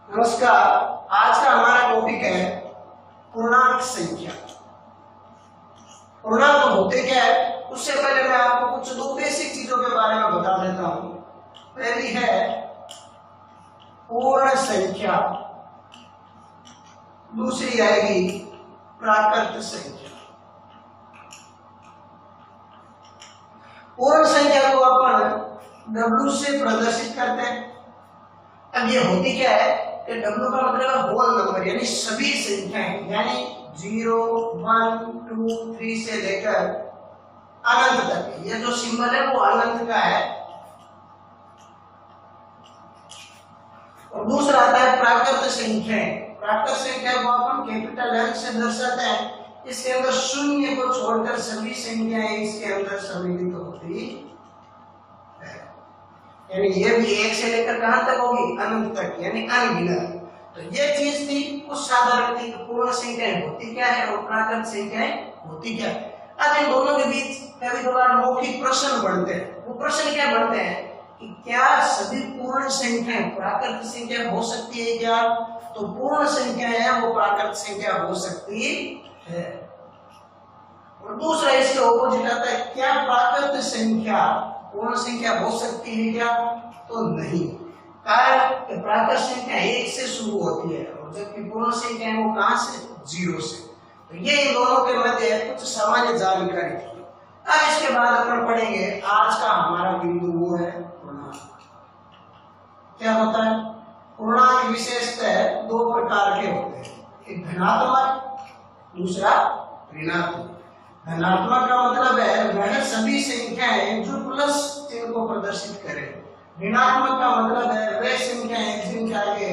नमस्कार। आज का हमारा टॉपिक है पूर्णांक संख्या। पूर्णांक होते क्या है, उससे पहले मैं आपको कुछ दो बेसिक चीजों के बारे में बता देता हूं। पहली है पूर्ण संख्या, दूसरी आएगी प्राकृत संख्या। पूर्ण संख्या को अपन W से प्रदर्शित करते हैं। अब ये होती क्या है कि W का मतलब है होल नंबर, यानी सभी संख्याएं, यानी 0, 1, 2, 3 से लेकर अनंत तक। ये जो सिंबल है वो अनंत का है। और दूसरा आता है प्राकृत संख्याएं। प्राकृत संख्या को अपन कैपिटल N से दर्शाते हैं। इसके अंदर शून्य को छोड़कर सभी संख्याएं इसके अंदर सम्मिलित होती है, यानी ये भी 1 से लेकर कहां तक होगी, अनंत तक, यानी अनगिनत। तो ये चीज थी, कुछ साधारण थी। पूर्ण संख्याएं होती क्या है और प्राकृत संख्याएं होती क्या है। अब इन दोनों के बीच कभी कभार मौखिक प्रश्न बनते हैं। वो प्रश्न क्या बनते हैं कि क्या सभी पूर्ण संख्याएं प्राकृत संख्या हो सकती है क्या? तो पूर्ण संख्या है वो प्राकृत संख्या हो सकती है। और दूसरा इसके ऑपोजिट आता है, क्या प्राकृत संख्या पूर्ण संख्या हो सकती है क्या? तो नहीं। कारण कि प्राकृत संख्या 1 से शुरू होती है और जबकि पूर्ण संख्या है वो कहां से, 0 से। तो ये इन दोनों के मध्य कुछ सामान्य जानकारी थी। अब इसके बाद अपन पढ़ेंगे आज का हमारा बिंदु, वो है पूर्णांक। क्या होता है पूर्णांक? विशेषतः दो प्रकार के होते हैं, एक धनात्मक, दूसरा ऋणात्मक। धनात्मक का मतलब है वह सभी संख्याएं जो प्लस चिन्ह को प्रदर्शित करें। ऋणात्मक का मतलब है वह संख्याएं जिनके आगे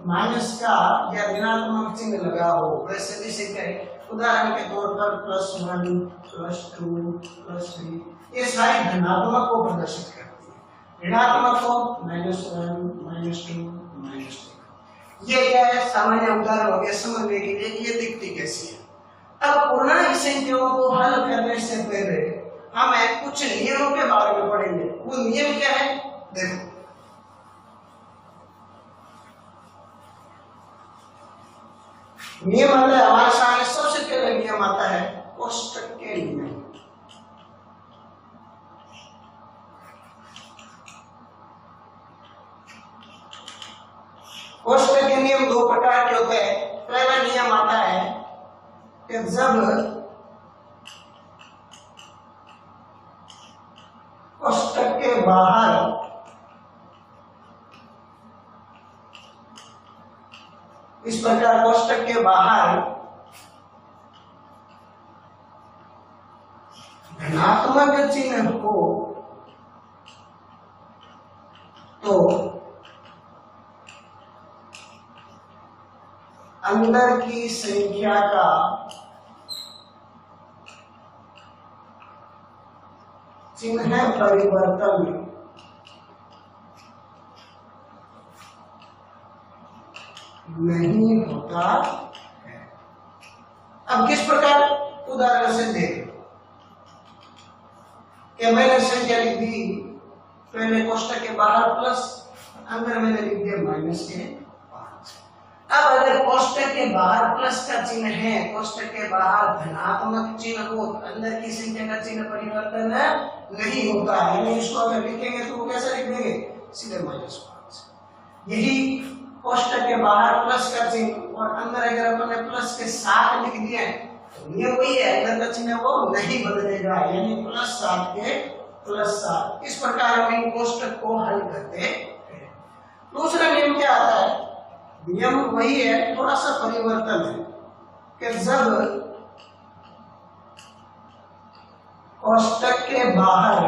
माइनस का या ऋणात्मक चिन्ह लगा हो, वह सभी संख्याएं। उदाहरण के तौर पर +1, +2, +3, ये सारी धनात्मक को प्रदर्शित करती है। ऋणात्मक को -1, -2, -3। ये क्या है, सामान्य उदाहरण हो गया समझने के लिए ये दिखती कैसी है। अब पूर्णांक संख्याओं को हल करने से पहले हम कुछ नियमों के बारे में पढ़ेंगे। वो नियम क्या है, देखो। नियम आता है हमारे सामने, सबसे पहले नियम आता है कोष्टक के नियम। कोष्टक के नियम दो प्रकार के होते हैं। पहला नियम आता है कि जब कोष्टक के बाहर इस प्रकार कोष्टक के बाहर धनात्मक चिन्ह हो तो अंदर की संख्या का चिन्ह परिवर्तन नहीं होता है। अब किस प्रकार, उदाहरण से देख कि मैंने संख्या लिख दी, पहले कोष्टक के बाहर प्लस, अंदर मैंने लिख दिया -5। अब अगर कोष्टक के बाहर प्लस का चिन्ह है, कोष्टक के बाहर धनात्मक चिन्ह हो, अंदर की संख्या का चिन्ह परिवर्तन नहीं होता है। यानी इसको अगर लिखेंगे तो वो कैसे लिख देंगे, सीधे -5। यही कोष्टक के बाहर प्लस का चिन्ह और अंदर अगर अपन ने प्लस के साथ लिख दिया है तो ये वही है, अंदर का चिन्ह वो नहीं बदलेगा, यानी +7 के +7। इस प्रकार हम इन कोष्टक को हल करते हैं। दूसरा नियम क्या आता है, नियम वही है, थोड़ा सा परिवर्तन है कि जब कोष्टक के बाहर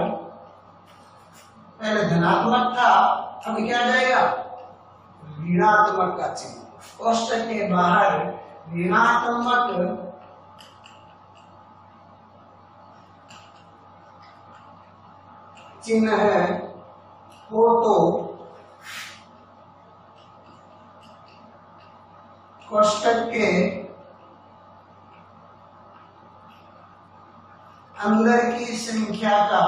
पहले धनात्मक था, अब क्या जाएगा, ऋणात्मक का चिन्ह। कोष्टक के बाहर ऋणात्मक चिन्ह है हो तो कोष्टक के अंदर की संख्या का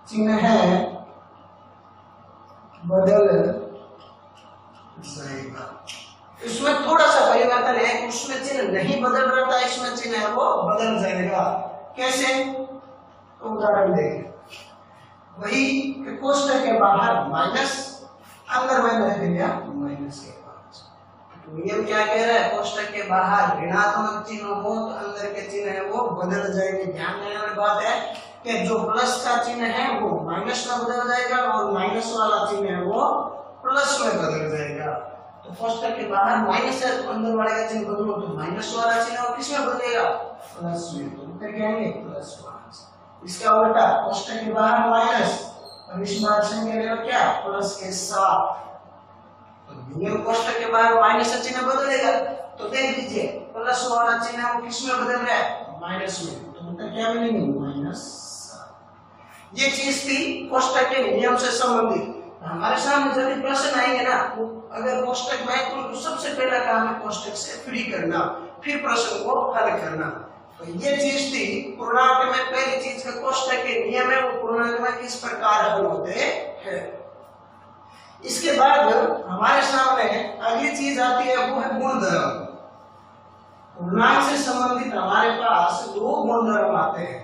चिन्ह है बदल जाएगा। इसमें थोड़ा सा परिवर्तन है, उसमें चिन्ह नहीं बदल रहा था, इसमें चिन्ह है वो बदल जाएगा। कैसे? तो उदाहरण देखें, वही कोष्टक के बाहर माइनस, अंदर मैंने रख दिया माइनस के पास। नियम क्या कह रहा है? कोष्टक के बाहर ऋणात्मक चिन्ह हो तो अंदर के चिन्ह है वो बदल जाएंगे। ध्यान देने वाली बात है कि जो प्लस का चिन्ह है वो माइनस में बदल जाएगा और माइनस वाला चिन्ह है वो प्लस में बदल जाएगा। तो कोष्टक के बाहर माइनस है तो अंदर वाले का चिन्ह बदलो तो माइनस वाला चिन्ह और किस में बदलेगा? प्लस में। तो उत्तर क्या है? प्लस 5। इसका उल्टा, कोष्टक के बाहर माइनस और इस बार संख्या लेगा क्या? प्लस के साथ। तो नियम कोष्टक के बाहर माइनस का चिन्ह बदलेगा, तो देख लीजिए प्लस वाला चिन्ह वो किस में बदल रहा है? माइनस में। तो उत्तर क्या मिलेंगे? माइनस। ये चीज थी कोष्टक के नियम से संबंधित। हमारे सामने जब प्रश्न आएंगे ना, अगर कोष्टक में तो सबसे पहला काम है कोष्टक से फ्री करना, फिर प्रश्न को हल करना। तो ये चीज थी पूर्णांक में। पहली चीज का कोष्टक के नियम है वो पूर्णांक में किस प्रकार हल होते हैं। इसके बाद हमारे सामने अगली चीज आती है वो है गुणधर्म। पूर्णांक से संबंधित हमारे पास दो गुणधर्म आते हैं।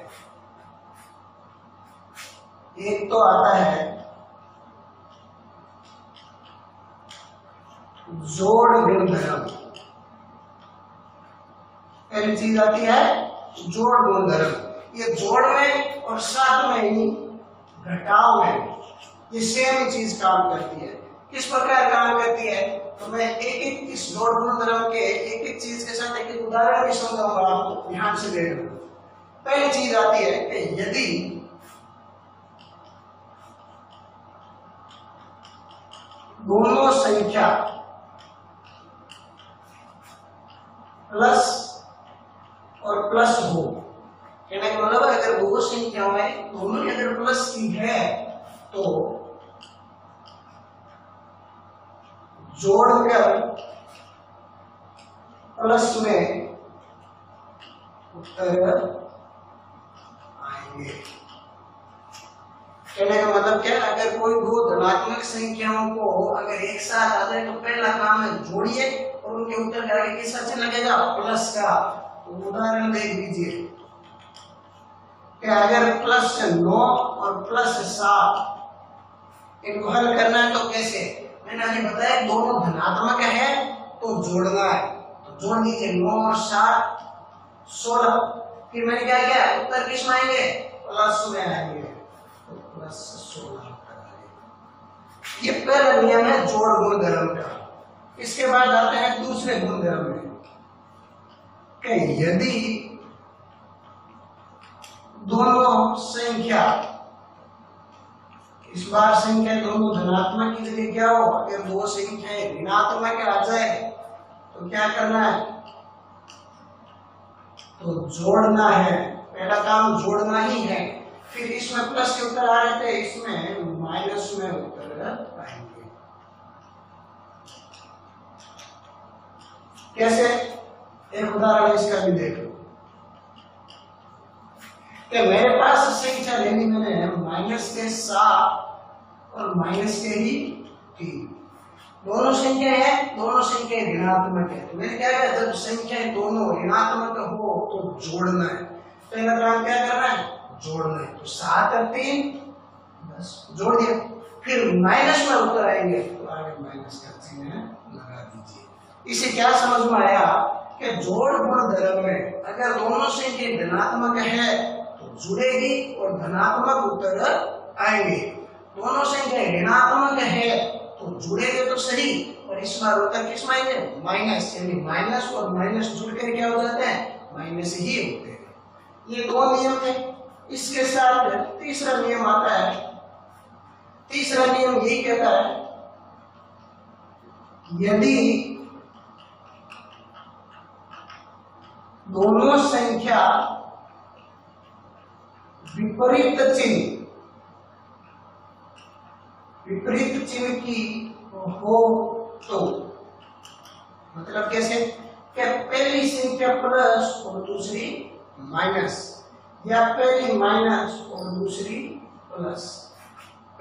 एक तो आता है जोड़ गुणधर्म। पहली चीज आती है जोड़ गुणधर्म। ये जोड़ में और साथ में ही घटाव में ये सेम चीज काम करती है। किस प्रकार काम करती है? तो मैं एक एक इस जोड़ गुणधर्म के एक एक चीज के साथ एक एक उदाहरण भी समझाऊंगा, आपको ध्यान से देखना। पहली चीज आती है कि यदि दोनों संख्या प्लस और प्लस हो, कहने का मतलब अगर दो संख्याओं में दोनों अगर प्लस की है तो जोड़कर प्लस में उत्तर आएंगे। कहने का मतलब क्या? अगर कोई दो धनात्मक संख्याओं को अगर एक साथ आ जाए तो पहला काम है जोड़िए और उनके उत्तर के आगे किसका चिन्ह लगेगा? प्लस का। तो उदाहरण देख लीजिए कि अगर प्लस 9 और प्लस 7 इनको हल करना है तो कैसे? मैंने अभी बताया दोनों धनात्मक है तो जोड़ना है, तो जोड़ दीजिए 9 और 7 16। फिर मैंने क्या किया? उत्तर किस में आएंगे? प्लस में आएंगे, तो प्लस 16। ये पहला नियम है जोड़ गुणधर्म का। इसके बाद आते हैं दूसरे गुणधर्म में कि यदि दोनों संख्या, इस बार संख्या दोनों धनात्मक की जगह क्या हो? अगर दो संख्याएं ऋणात्मक आ जाए तो क्या करना है? तो जोड़ना है। पहला काम जोड़ना ही है। फिर इसमें प्लस के उत्तर आ रहे थे, इसमें माइनस में उत्तर आएंगे। कैसे? एक उदाहरण इसका भी देख लो कि मेरे पास संख्या लेनी मैंने माइनस के 7 और माइनस के ही 3। दोनों संख्या है, दोनों संख्या ऋणात्मक है। तो मैंने क्या किया? जब संख्या दोनों ऋणात्मक हो तो जोड़ना है। पहला काम क्या करना है? जोड़ना है। तो 7 और 3 10 जोड़ दिया। फिर माइनस में उत्तर आएंगे तो आगे माइनस का चिन्ह लगा दीजिए। इसे क्या समझ में आया कि जोड़ गुणधर्म में अगर दोनों संख्या धनात्मक है तो जुड़ेगी और धनात्मक उत्तर आएंगे। दोनों संख्या ऋणात्मक है तो जुड़ेंगे तो सही, और इस बार उत्तर किस में आएंगे? माइनस। यानी माइनस और माइनस जुड़कर क्या हो जाते हैं? माइनस ही होते हैं। ये दो नियम थे। इसके साथ तीसरा नियम आता है। तीसरा नियम यही कहता है यदि दोनों संख्या विपरीत चिन्ह की हो तो, मतलब कैसे? क्या पहली संख्या प्लस और दूसरी माइनस, या पहली माइनस और दूसरी प्लस।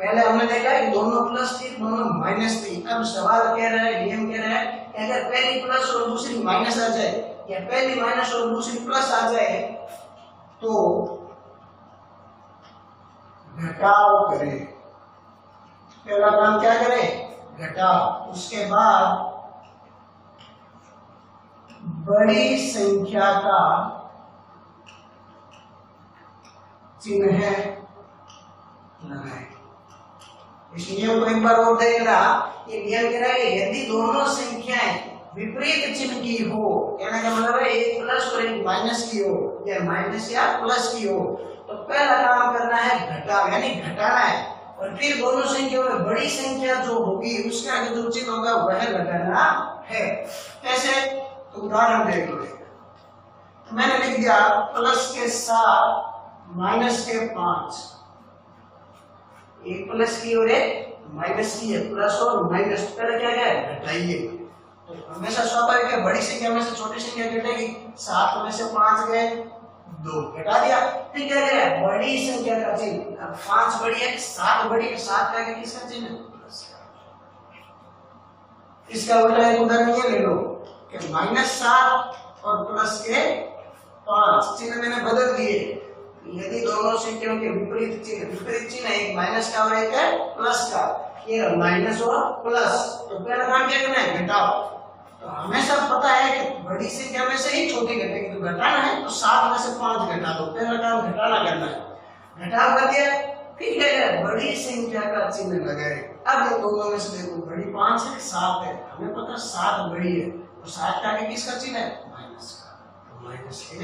पहले हमने देखा है कि दोनों प्लस थी, दोनों माइनस थी। अब सवाल कह रहा है, नियम कह रहा है कि अगर पहली प्लस और दूसरी माइनस आ जाए या पहली माइनस और दूसरी प्लस आ जाए तो घटाव करें। पहला काम क्या करें? घटाव। उसके बाद बड़ी संख्या का चिन्ह लगाएं। इस नियम को एक बार और देखना। ये नियम कह रहा है कि यदि दोनों संख्याएं विपरीत चिन्ह की हो, कहने का मतलब है एक प्लस और एक माइनस की हो या माइनस या प्लस की हो, तो पहला काम करना है घटाव, यानी घटाना है। और फिर दोनों संख्याओं में बड़ी संख्या जो होगी उसका आगे जो चिन्ह होगा वह घटाना है। कैसे? तो उदाहरण देख लो। तो मैंने लिख दिया प्लस के 7 माइनस के 5, एक प्लस की और एक माइनस की है, प्लस और माइनस पहले क्या है? घटाइए। तो हमेशा स्वाभाविक है बड़ी संख्या में से छोटी संख्या घटेगी। 7 में से 5 गए, 2 घटा दिया। फिर क्या करें? बड़ी संख्या का चिन्ह। अब 5 बड़ी है, 7 बड़ी है, 7 का किसका चिन्ह? प्लस का। इसका उल्टा एक उदाहरण ये ले लो कि -7 और प्लस के 5 चिन्ह मैंने बदल दिए। यदि दोनों संख्याओं के विपरीत चिन्ह एक माइनस का और एक है प्लस का, ये माइनस और प्लस, तो पहला काम क्या करना है? घटाओ। तो हमेशा पता है कि बड़ी संख्या में से ही छोटी घटेगी, तो घटाना है तो 7 में से 5 घटा दो। पहला काम घटाना करना है। घटाव कर दिया, फिर क्या करें? बड़ी संख्या का चिन्ह लगाए। अब इन दोनों में से देखो, बड़ी 5 है, 7 है, हमें पता 7 बड़ी है, तो 7 का आगे किसका चिन्ह है? माइनस का। तो माइनस के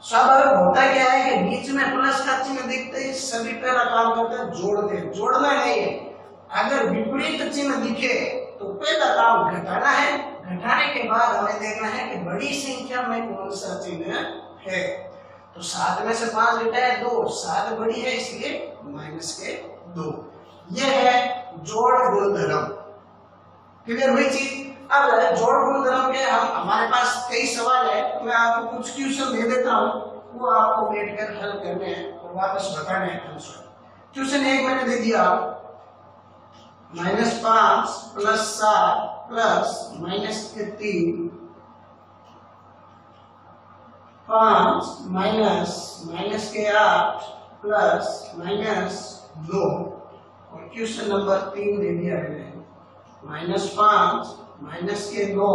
स्वाभाविक होता क्या है कि बीच में प्लस का चिन्ह दिखते ही सभी पहला काम करते हैं जोड़ते हैं। जोड़ना नहीं है, अगर विपरीत चिन्ह दिखे तो पहला काम घटाना है। घटाने के बाद हमें देखना है कि बड़ी संख्या में कौन सा चिन्ह है। तो 7 में से 5 घटाया 2, 7 बड़ी है इसलिए माइनस के 2। यह है जोड़ गुणधर्म। क्लियर हुई चीज? अब जोड़ गुणधर्म के हमारे पास कई सवाल है, मैं आपको कुछ क्वेश्चन दे देता हूँ, वो आपको बैठकर हल करने हैं और वापस बताने हैं आंसर। क्वेश्चन 1 मैंने दे दिया -5 प्लस 7 प्लस -3 5 माइनस के 8 प्लस -2। और क्वेश्चन नंबर 3 दे दिया है -5 माइनस के 2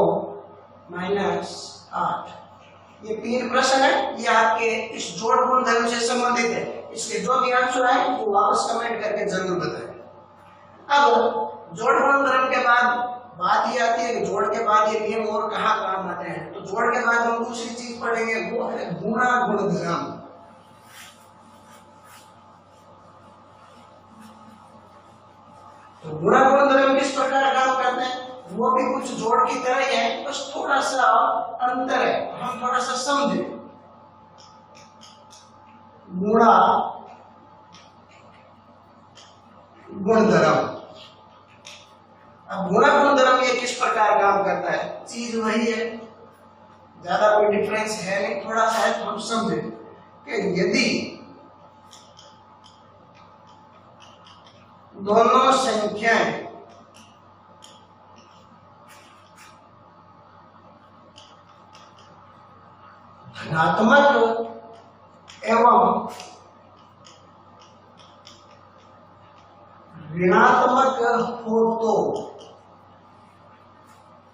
-8। ये 3 प्रश्न है, ये आपके इस जोड़ गुणधर्म से संबंधित है। इसके जो भी आंसर आए वो वापस कमेंट करके जरूर बताएं। अब जोड़ गुणधर्म के बाद बात ये आती है कि जोड़ के बाद ये नियम और कहाँ काम आते हैं। तो जोड़ के बाद हम दूसरी चीज पढ़ेंगे, वो है गुणा गुणधर्म। तो गुणा गुणधर्म किस प्रकार काम करते हैं? वो भी कुछ जोड़ की तरह ही है, बस थोड़ा सा अंतर है, हम थोड़ा सा समझे। गुणा गुणधर्म। अब गुणा गुणधर्म ये किस प्रकार काम करता है? चीज वही है, ज्यादा कोई डिफरेंस है नहीं, थोड़ा सा है तो हम समझे कि यदि दोनों संख्याएं धनात्मक एवं ऋणात्मक हो तो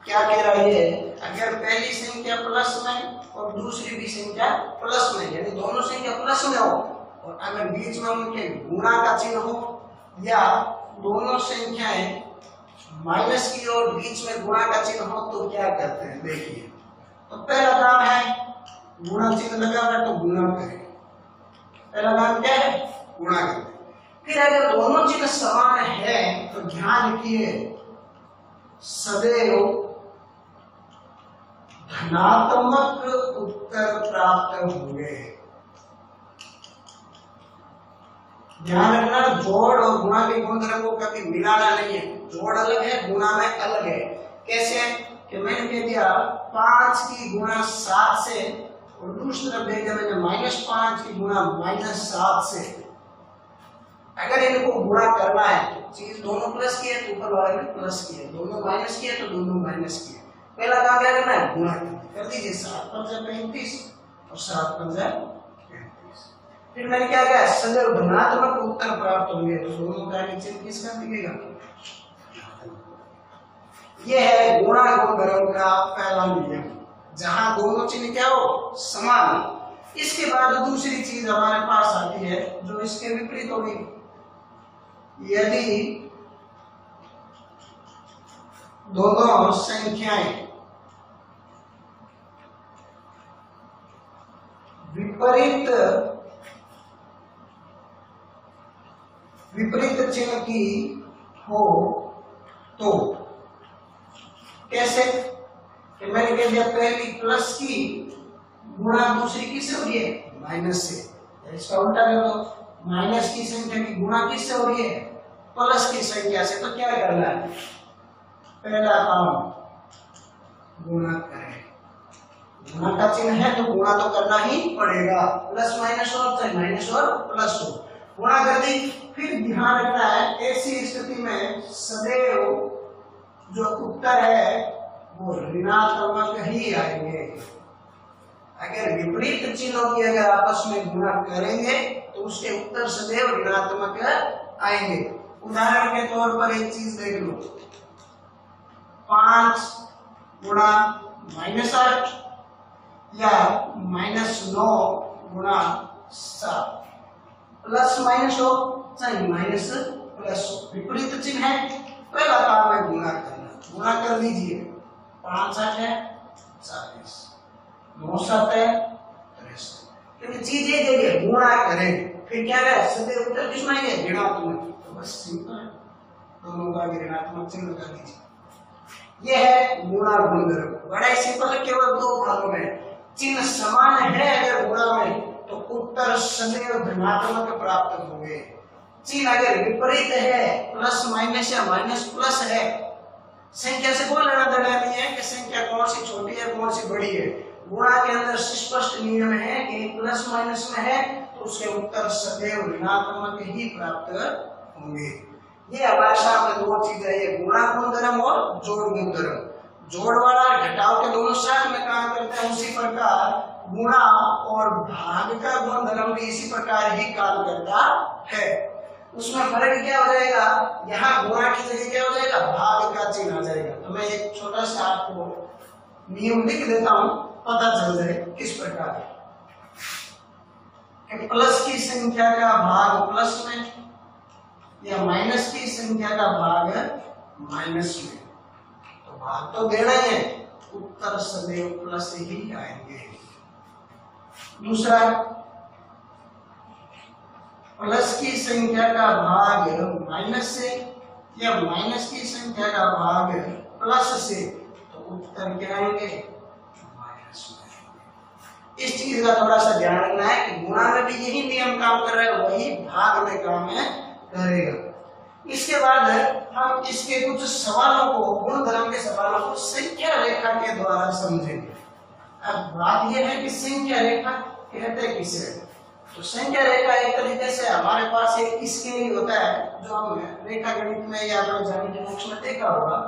क्या कह रहा है? अगर पहली संख्या प्लस में और दूसरी भी संख्या प्लस में, यानी दोनों संख्या प्लस में हो और अगर बीच में उनके गुणा का चिन्ह हो, या दोनों संख्याएं माइनस की और बीच में गुणा का चिन्ह हो, तो क्या करते हैं? देखिए, तो पहला काम है गुणा चिन्ह लगा हुआ तो गुणा करें। पहला काम क्या है? गुणा करें। फिर अगर दोनों चिन्ह समान है तो ध्यान रखिए सदैव धनात्मक उत्तर प्राप्त होंगे। ध्यान रखना, जोड़ और गुणा के गुणधर्म को कभी मिलाना नहीं है। जोड़ अलग है, गुणा में अलग है। कैसे? कि मैंने कह दिया 5 की गुणा 7 से और दूसरी तरफ दे दिया मैंने -5 की गुणा -7 से, अगर इनको गुणा करना है तो चीज दोनों प्लस की है तो ऊपर वाले में प्लस की है, दोनों माइनस की है तो दोनों माइनस की है। पहला काम क्या करना है, गुणा कर दीजिए। 7 पंजा 35 और 7 पंजा 35। फिर मैंने क्या कहा, सदैव धनात्मक उत्तर प्राप्त होंगे तो दोनों का निश्चित किसका दिखेगा। यह है गुणा गुणधर्म का पहला नियम, जहां दोनों चिन्ह क्या हो, समान। इसके बाद दूसरी चीज हमारे पास आती है जो इसके विपरीत होगी। यदि दोनों संख्याएं विपरीत चिन्ह की हो तो कैसे, कि मैंने कह दिया पहली प्लस की गुणा दूसरी किससे हो रही है, माइनस से। इसका उल्टा कर दो, माइनस की संख्या की गुणा किससे हो रही है, प्लस की संख्या से। तो क्या करना है, पहला काम गुणा करें। गुणा का चिन्ह है तो गुणा तो करना ही पड़ेगा, प्लस माइनस और चाहे माइनस और प्लस हो, गुणा कर दी। फिर ध्यान रखना है ऐसी स्थिति में सदैव जो उत्तर है वो ऋणात्मक ही आएंगे। अगर विपरीत चिन्हों की अगर आपस में गुणा करेंगे तो उसके उत्तर सदैव ऋणात्मक आएंगे। उदाहरण के तौर पर एक चीज देख लो, 5 गुणा -8 या -9 गुणा 7, प्लस माइनस हो चाहे माइनस प्लस हो, विपरीत चिन्ह है। पहला काम है गुणा करना, गुणा कर लीजिए। 5 8 है 40, 9 7 है 63। क्योंकि चीज ये देखिए गुणा करें फिर क्या है, सदैव उत्तर किसमें आएंगे, ऋणात्मक। तो बस सिंपल है, दोनों का ऋणात्मक चिन्ह लगा दीजिए। यह है गुणा गुणधर्म, बड़ा ही सिंपल है, केवल 2 भागों में। चिन्ह समान है अगर गुणा में तो उत्तर सदैव धनात्मक प्राप्त होंगे। चिन्ह अगर विपरीत है, प्लस माइनस या माइनस प्लस है, संख्या से कोई लेना देना नहीं है कि संख्या कौन सी छोटी है कौन सी बड़ी है। गुणा के अंदर स्पष्ट नियम है कि प्लस माइनस में है तो उसके उत्तर सदैव ऋणात्मक ही प्राप्त होंगे। ये हमारे सामने 2 चीजें है, ये गुणा गुणधर्म और जोड़ गुणधर्म। जोड़ वाला घटाव के दोनों साथ में काम करते हैं, उसी प्रकार गुणा और भाग का गुणधर्म भी इसी प्रकार ही काम करता है। उसमें फर्क क्या हो जाएगा, यहाँ गुणा की जगह क्या हो जाएगा, भाग का चिन्ह आ जाएगा। तो मैं एक छोटा सा आपको नियम लिख देता हूं, पता चल जाए किस प्रकार। प्लस की संख्या का भाग प्लस में या माइनस की संख्या का भाग माइनस में, तो भाग तो देना ही है, उत्तर सदैव प्लस ही आएंगे। दूसरा, प्लस की संख्या का भाग माइनस से या माइनस की संख्या का भाग प्लस से, तो उत्तर क्या आएंगे, माइनस में। इस चीज का थोड़ा सा ध्यान रखना है कि गुणा में भी यही नियम काम कर रहा है, वही भाग में काम करेगा। इसके बाद हम इसके कुछ सवालों को, गुणधर्म के सवालों को संख्या रेखा के द्वारा समझेंगे। अब बात यह है कि संख्या रेखा कहते किसे, तो संख्या रेखा एक तरीके से हमारे पास एक स्केल होता है जो हम रेखा गणित में या ज्यामिति बुक्स में देखा होगा।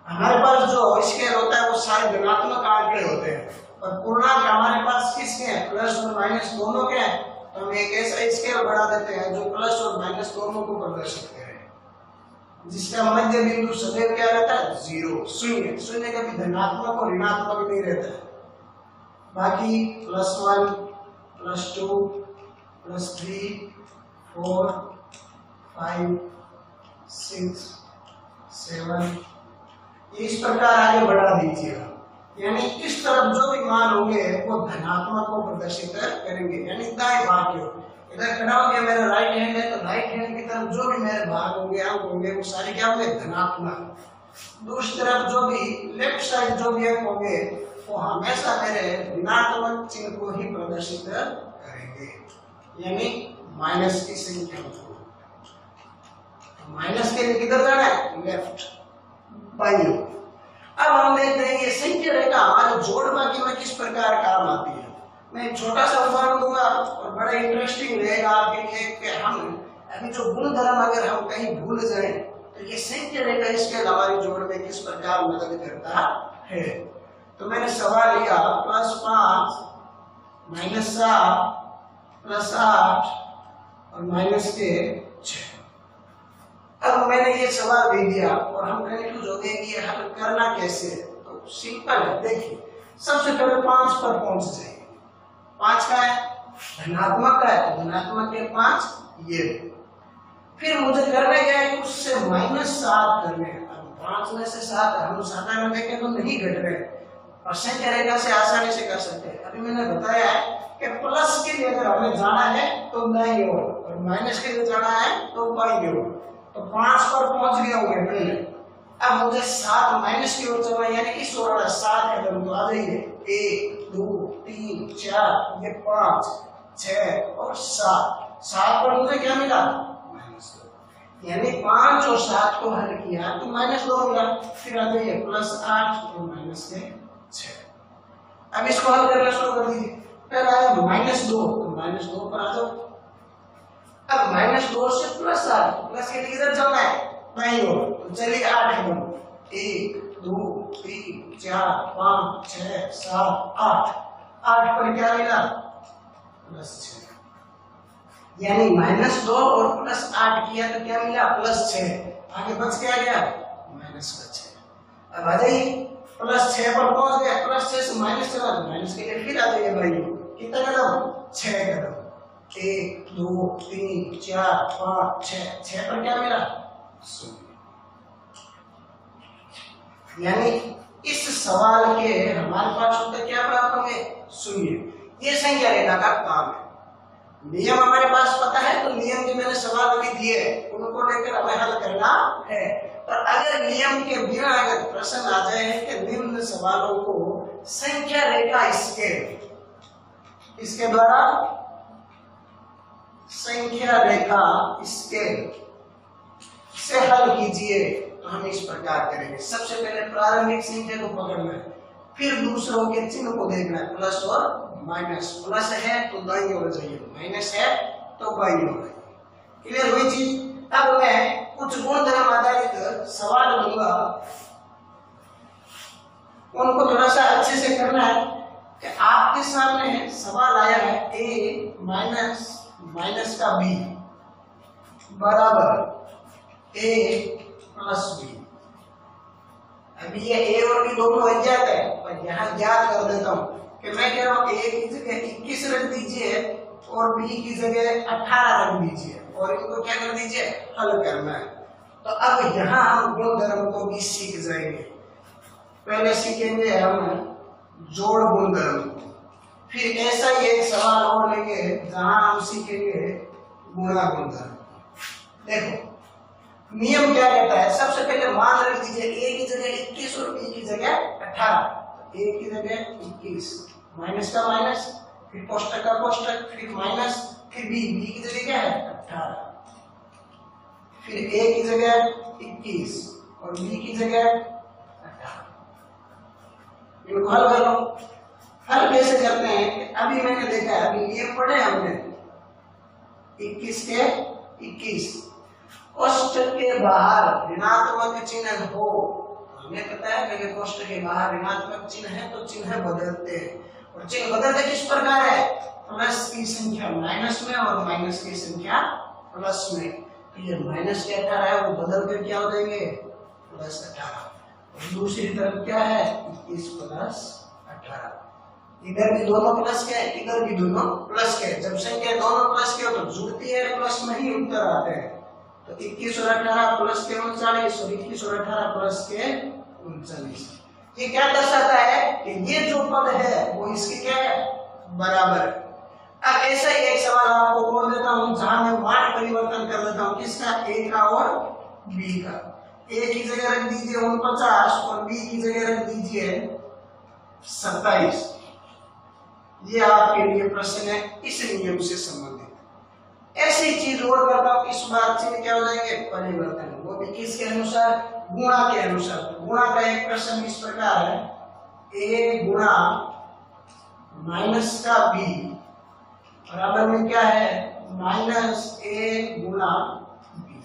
हमारे पास जो स्केल होता है वो सारे धनात्मक आंकड़े होते हैं और पूर्णांक हमारे पास किसके हैं, प्लस और माइनस दोनों के हैं। तो हम एक ऐसा स्केल बना देते हैं जो प्लस और माइनस दोनों को प्रदर्शित करे, जिसका मध्य बिंदु सदैव क्या रहता है, 0 शून्य। शून्य कभी धनात्मक और ऋणात्मक नहीं रहता है। बाकी +1 +2 +3 4 5 6 7 इस प्रकार आगे बढ़ा दीजिएगा। यानी इस तरफ जो भी मान होंगे वो धनात्मक को प्रदर्शित करेंगे, यानी दाएं भाग की ओर। इधर खड़ा हो गया मेरा राइट हैंड है तो राइट हैंड की तरफ जो भी मेरे भाग होंगे अंक होंगे वो सारे क्या होंगे, धनात्मक। दूसरी तरफ जो भी लेफ्ट साइड जो भी अंक होंगे वो हमेशा मेरे ऋणात्मक चिन्ह को ही प्रदर्शित करेंगे, यानी माइनस की संख्या को। माइनस के लिए किधर जाना है, लेफ्ट बाई ओर। अब हम देखते हैं ये संख्या रेखा हमारे जोड़ बाकी में किस प्रकार काम आती है। मैं एक छोटा सा उदाहरण दूंगा और बड़ा इंटरेस्टिंग रहेगा आपके लिए कि हम अभी जो गुणधर्म अगर हम कहीं भूल जाए तो ये संख्या रेखा स्केल हमारी जोड़ में किस प्रकार मदद करता है। तो मैंने सवाल लिया +5 -7 +8 और -6। अब मैंने ये सवाल दे दिया और हम कंफ्यूज हो गए कि ये हल करना कैसे है। तो सिंपल है, देखिए सबसे पहले 5 पर पहुंच जाइए। 5 का है, धनात्मक का है, धनात्मक के 5 ये। फिर मुझे करने क्या है, उससे -7 करने हैं। अब 5 में से 7 हम साधारण देखें तो नहीं घट रहे और संख्या रेखा से आसानी से कर सकते हैं। अभी मैंने बताया है कि प्लस के लिए अगर हमें जाना है तो दाईं ओर और माइनस के लिए जाना है तो बाईं ओर। तो 5 पर पहुंच गया हूं पहले। अब मुझे 7 माइनस की ओर चलना, यानी इस ओर 7 कदम तो आ जाइए। 1 2 3 4 ये 5 6 और 7 पर मुझे क्या मिला, -2। यानी 5 और 7 को हल किया तो -2 मिला। फिर आ जाइए +8 और -6। अब इसको हल करना शुरू कर दीजिए। फिर आया -2 तो -2 पर आ जाओ। अब -2 से +8, प्लस के लिए इधर जाना है दाईं ओर। तो चलिए 8 कदम, 1 2 3 4 5 6 7 8। 8 पर क्या मिला, +6। यानी -2 और +8 किया तो क्या मिला, +6। आगे बच क्या गया, -6। अब आ जाइए +6 पर पहुंच गए। +6 से माइनस चला तो माइनस के लिए फिर आ जाइए भाई। कितना कदम, 6 कदम। 1 2 3 4 5 6। 6 पर क्या मिला, 0। यानी इस सवाल के हमारे पास उत्तर क्या प्राप्त होंगे, 0। ये संख्या रेखा का काम है। नियम हमारे पास पता है तो नियम जो मैंने सवाल अभी दिए उनको लेकर हमें हल करना है। और अगर नियम के बिना अगर प्रश्न आ जाए कि निम्न सवालों को संख्या रेखा स्केल, इसके द्वारा संख्या रेखा स्केल से हल कीजिए, तो हम इस प्रकार करेंगे। सबसे पहले प्रारंभिक संख्या को पकड़ना है, फिर दूसरों के चिन्ह को देखना है, प्लस और माइनस। प्लस है तो दाईं ओर जाइए, माइनस है तो बाईं ओर जाइए। क्लियर हुई चीज। अब मैं कुछ गुणधर्म आधारित सवाल लूंगा, उनको थोड़ा सा अच्छे से करना है कि आपके सामने सवाल आया है a माइनस का b बराबर a प्लस b। अभी ये a और b दोनों अज्ञात है, पर यहाँ ज्ञात कर देता हूँ कि मैं कह रहा हूँ a की जगह 21 रख दीजिए और b की जगह 18 रख दीजिए और इनको क्या कर दीजिए, हल करना है। तो अब यहाँ हम गुणधर्म को भी सीख जाएंगे। पहले सीखेंगे हम जोड़ गुणधर्म, फिर ऐसा ही एक सवाल और लेंगे जहां हम सीखेंगे गुणा गुणधर्म। देखो नियम क्या कहता है, सबसे पहले मान रख दीजिए a की जगह 21 और b की जगह 18। a की जगह 21, माइनस का माइनस, फिर कोष्टक का कोष्टक, फिर माइनस, फिर b की जगह क्या है 18, फिर a की जगह 21 और b की जगह 18। इनको हल कर लो। हल कैसे करते हैं, अभी मैंने देखा है, अभी ये पढ़े हमने 21 के 21, कोष्टक के बाहर ऋणात्मक चिन्ह हो, हमें पता है कि कोष्टक के बाहर ऋणात्मक चिन्ह है तो चिन्ह बदलते हैं। और चिन्ह बदलते किस प्रकार है, प्लस की संख्या माइनस में और माइनस की संख्या प्लस में। तो ये माइनस के 18 है, वो बदल कर क्या हो जाएंगे, प्लस 18। और दूसरी तरफ क्या है 21 प्लस 18। इधर भी दोनों प्लस के, इधर भी दोनों प्लस के। जब संख्या दोनों प्लस के हो तो जुड़ती है, प्लस में ही उत्तर आते हैं। तो 21 और 18 प्लस के 39 और 21 और 18 प्लस के 39। ये क्या दर्शाता है कि ये जो पद है वो इसके क्या है, बराबर है। अब ऐसा ही एक सवाल आपको बोल देता हूं जहां मैं मान परिवर्तन कर देता हूं, किसका, a का और b का। a की जगह रख दीजिए 49 और b की जगह रख दीजिए 27। ये आपके लिए प्रश्न है इस नियम से संबंधित। ऐसी चीज और करता हूं, इस बात से क्या हो जाएंगे, परिवर्तन, वो भी किसके अनुसार, गुणा के अनुसार। गुणा का एक प्रश्न इस प्रकार है, a गुणा माइनस का बी बराबर में क्या है माइनस ए गुना बी।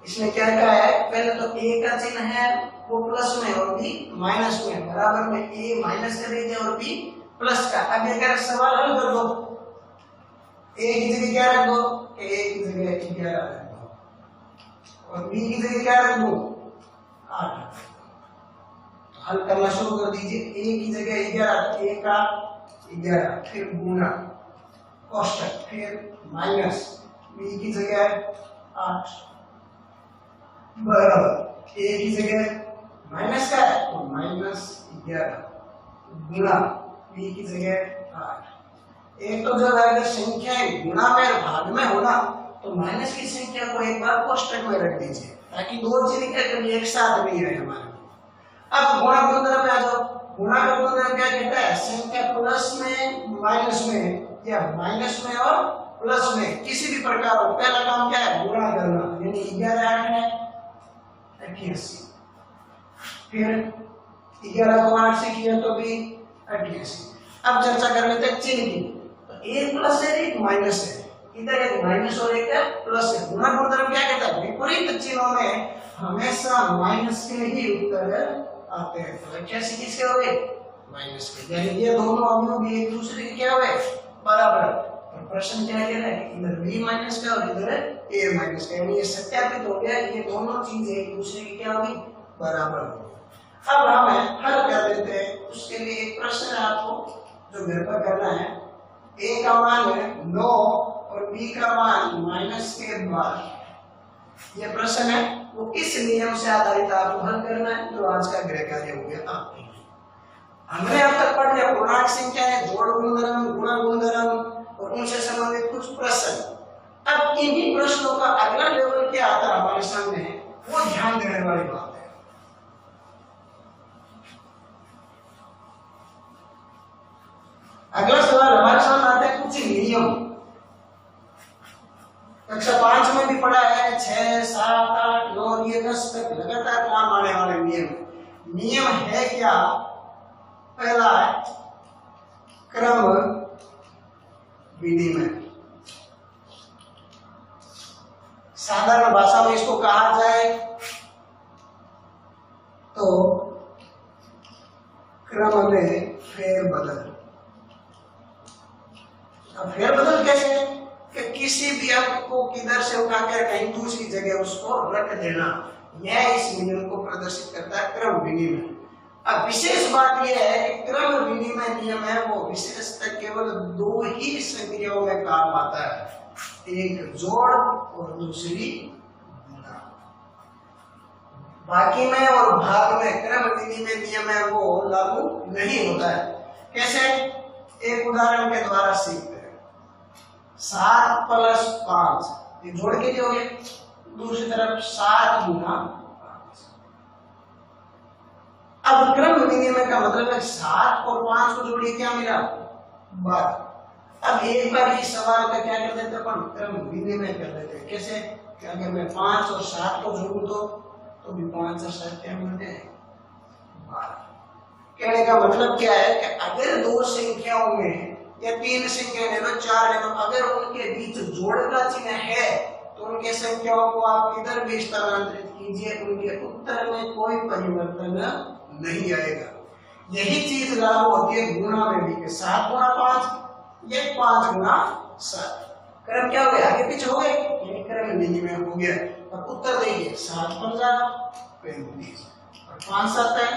इसमें क्या क्या है पहले तो ए का चिन्ह है वो प्लस में और बी माइनस में बराबर में ए माइनस कर दीजिए और बी प्लस का। अब ये कह सवाल हल कर दो ए की जगह क्या रख दो ए की जगह 11 रख दो और बी की जगह क्या रख दो 8। हल करना शुरू कर दीजिए। ए की जगह 11 ए का 11 फिर गुना कोष्टक फिर माइनस बी की जगह 8 बराबर ए की जगह माइनस का है तो माइनस 11 गुना बी की जगह 8। एक तो जब अगर संख्याएं गुणा में और भाग में होना तो माइनस की संख्या को एक बार कोष्टक में रख दीजिए ताकि दो चीजें कभी एक साथ नहीं रहे हमारे। अब गुणा गुणधर्म में आ जाओ। गुणा का गुणधर्म क्या कहता है संख्या प्लस में माइनस में या माइनस में और प्लस में किसी भी प्रकार हो पहला काम क्या है गुणा करना यानी 11 8 है 88 फिर 11 को 8 से किया तो भी 88। अब चर्चा कर लेते हैं चिन्ह की। तो एक प्लस है एक माइनस है इधर एक माइनस और एक प्लस है। गुणा गुणधर्म क्या कहता है विपरीत चिन्हों में हमेशा माइनस के ही उत्तर आते हैं। तो कैसे किसके हो गए माइनस के यानी ये दोनों अवयव भी एक दूसरे के क्या हुए बराबर। तो प्रश्न क्या कह रहा है इधर b माइनस का और इधर a माइनस का यानी ये सत्यापित हो गया ये दोनों चीजें एक दूसरे की क्या होगी बराबर होगी। अब हम हल कर देते हैं। उसके लिए एक प्रश्न है आपको जो घर पर करना है। a का मान है 9 और b का मान माइनस के 12। ये प्रश्न है वो किस नियम से आधारित आपको हल करना है जो आज का गृह कार्य हो गया आपके लिए। हमने अब तक पढ़ लिया पूर्णांक संख्याएं जोड़ गुणधर्म गुणा गुणधर्म और उनसे संबंधित कुछ प्रश्न। अब इन्हीं प्रश्नों का अगला लेवल क्या आता है हमारे सामने वो ध्यान देने वाली बात है। अगला सवाल हमारे सामने आता है कुछ नियम। कक्षा 5 में भी पढ़ा है 6 7 8 9 ये 10 तक लगातार काम आने वाले नियम है क्या। पहला है क्रम विनिमय। साधारण भाषा में इसको कहा जाए तो क्रम में फेरबदल। अब फेरबदल कैसे कि किसी भी अंक को किधर से उठाकर कहीं दूसरी जगह उसको रख देना यह इस नियम को प्रदर्शित करता है क्रम विनिमय। अब विशेष बात यह है कि क्रम विनिमय नियम है वो विशेषतः केवल दो ही संक्रियाओं में काम आता है एक जोड़ और दूसरी गुणा। बाकी में और भाग में क्रम विनिमय नियम है वो लागू नहीं होता है। कैसे एक उदाहरण के द्वारा सीखते हैं 7 + 5 ये जोड़ के जो है दूसरी तरफ 7 गुना 5। अब क्रम विनिमय का मतलब है 7 और 5 को जोड़िए क्या मिला 12। अब एक बार इस सवाल का क्या कर देते अपन क्रम विनिमय कर देते हैं। कैसे कि अगर मैं 5 और 7 को जोड़ूं तो भी 5 और 7 क्या मिलते हैं 12। कहने का मतलब क्या है कि अगर दो संख्याओं में या तीन संख्या ले लो 4 ले लो अगर उनके बीच जोड़ का चिन्ह है तो उनके संख्याओं को आप किधर भी स्थानांतरित कीजिए उनके उत्तर में कोई परिवर्तन नहीं आएगा। यही चीज लागू होती है गुणा में भी 7 गुणा 5 ये 5 गुणा 7। क्रम क्या हो गया आगे पीछे हो गए यानी क्रम विनिमय हो गया। अब उत्तर देखिए 7 × 35 और 5 7 है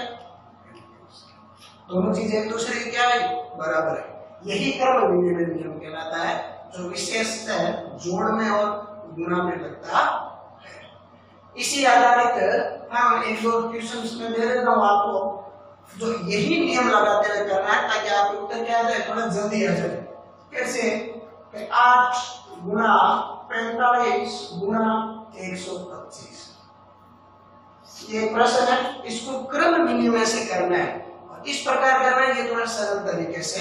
दोनों चीजें एक दूसरे की क्या है बराबर है। यही क्रम विनिमय नियम कहलाता है जो विशेषतः जोड़ में और गुणा में लगता है। इसी आधारित हम एक दो क्वेश्चंस में दे देता हूं आपको जो यही नियम लगाते हुए करना है ताकि आपको उत्तर क्या आ जाए थोड़ा जल्दी आ जाए। कैसे 8 गुणा 45 गुणा 125 ये प्रश्न है इसको क्रम विनिमय से करना है और इस प्रकार करना है ये थोड़ा सरल तरीके से